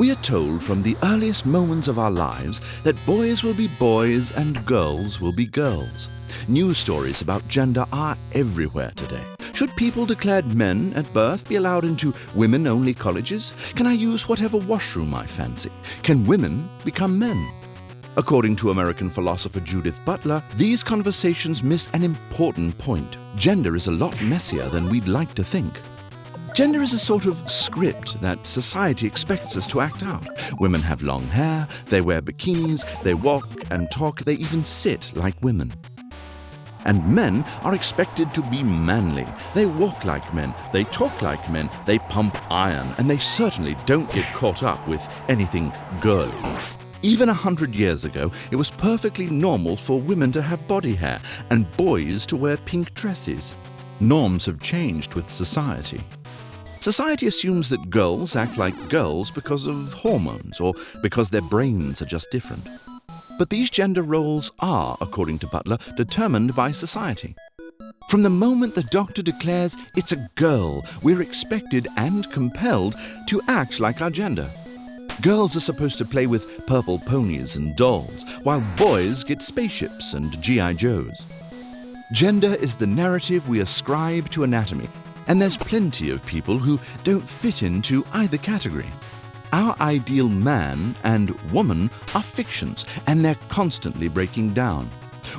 We are told from the earliest moments of our lives that boys will be boys and girls will be girls. News stories about gender are everywhere today. Should people declared men at birth be allowed into women-only colleges? Can I use whatever washroom I fancy? Can women become men? According to American philosopher Judith Butler, these conversations miss an important point. Gender is a lot messier than we'd like to think. Gender is a sort of script that society expects us to act out. Women have long hair, they wear bikinis, they walk and talk, they even sit like women. And men are expected to be manly. They walk like men, they talk like men, they pump iron, and they certainly don't get caught up with anything girly. Even 100 years ago, it was perfectly normal for women to have body hair and boys to wear pink dresses. Norms have changed with society. Society assumes that girls act like girls because of hormones or because their brains are just different. But these gender roles are, according to Butler, determined by society. From the moment the doctor declares it's a girl, we're expected and compelled to act like our gender. Girls are supposed to play with purple ponies and dolls, while boys get spaceships and G.I. Joes. Gender is the narrative we ascribe to anatomy, and there's plenty of people who don't fit into either category. Our ideal man and woman are fictions, and they're constantly breaking down.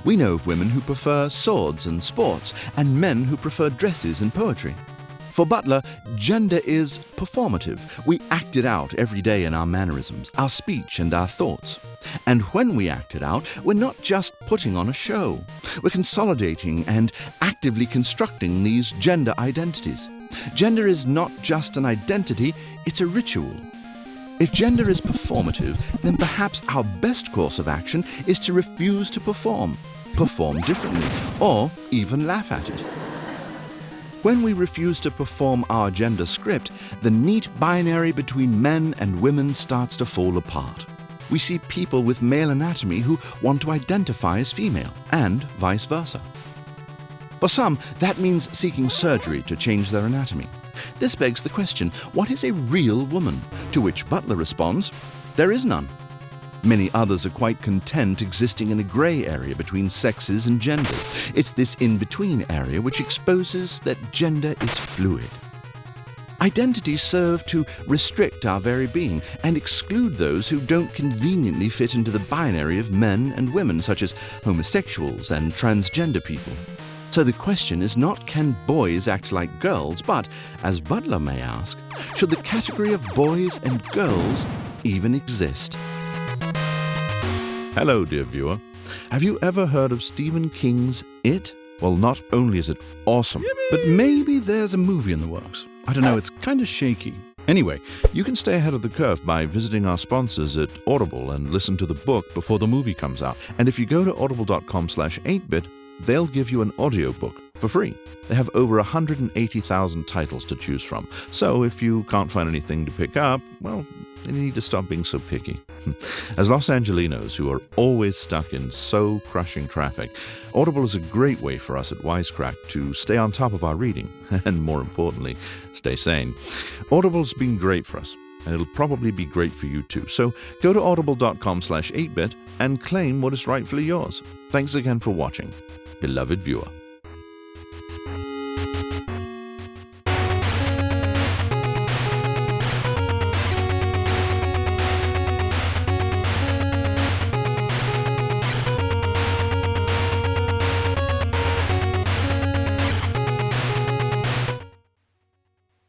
We know of women who prefer swords and sports, and men who prefer dresses and poetry. For Butler, gender is performative. We act it out every day in our mannerisms, our speech, and our thoughts. And when we act it out, we're not just putting on a show. We're consolidating and actively constructing these gender identities. Gender is not just an identity, it's a ritual. If gender is performative, then perhaps our best course of action is to refuse to perform differently, or even laugh at it. When we refuse to perform our gender script, the neat binary between men and women starts to fall apart. We see people with male anatomy who want to identify as female, and vice versa. For some, that means seeking surgery to change their anatomy. This begs the question, what is a real woman? To which Butler responds, there is none. Many others are quite content existing in a grey area between sexes and genders. It's this in-between area which exposes that gender is fluid. Identities serve to restrict our very being and exclude those who don't conveniently fit into the binary of men and women, such as homosexuals and transgender people. So the question is not can boys act like girls, but, as Butler may ask, should the category of boys and girls even exist? Hello, dear viewer. Have you ever heard of Stephen King's It? Well, not only is it awesome, but maybe there's a movie in the works. I don't know, it's kind of shaky. Anyway, you can stay ahead of the curve by visiting our sponsors at Audible and listen to the book before the movie comes out. And if you go to audible.com/8bit, they'll give you an audiobook for free. They have over 180,000 titles to choose from. So if you can't find anything to pick up, well, they need to stop being so picky. As Los Angelinos who are always stuck in soul-crushing traffic, Audible is a great way for us at Wisecrack to stay on top of our reading, and more importantly, stay sane. Audible's been great for us, and it'll probably be great for you too. So go to audible.com/8bit and claim what is rightfully yours. Thanks again for watching, beloved viewer.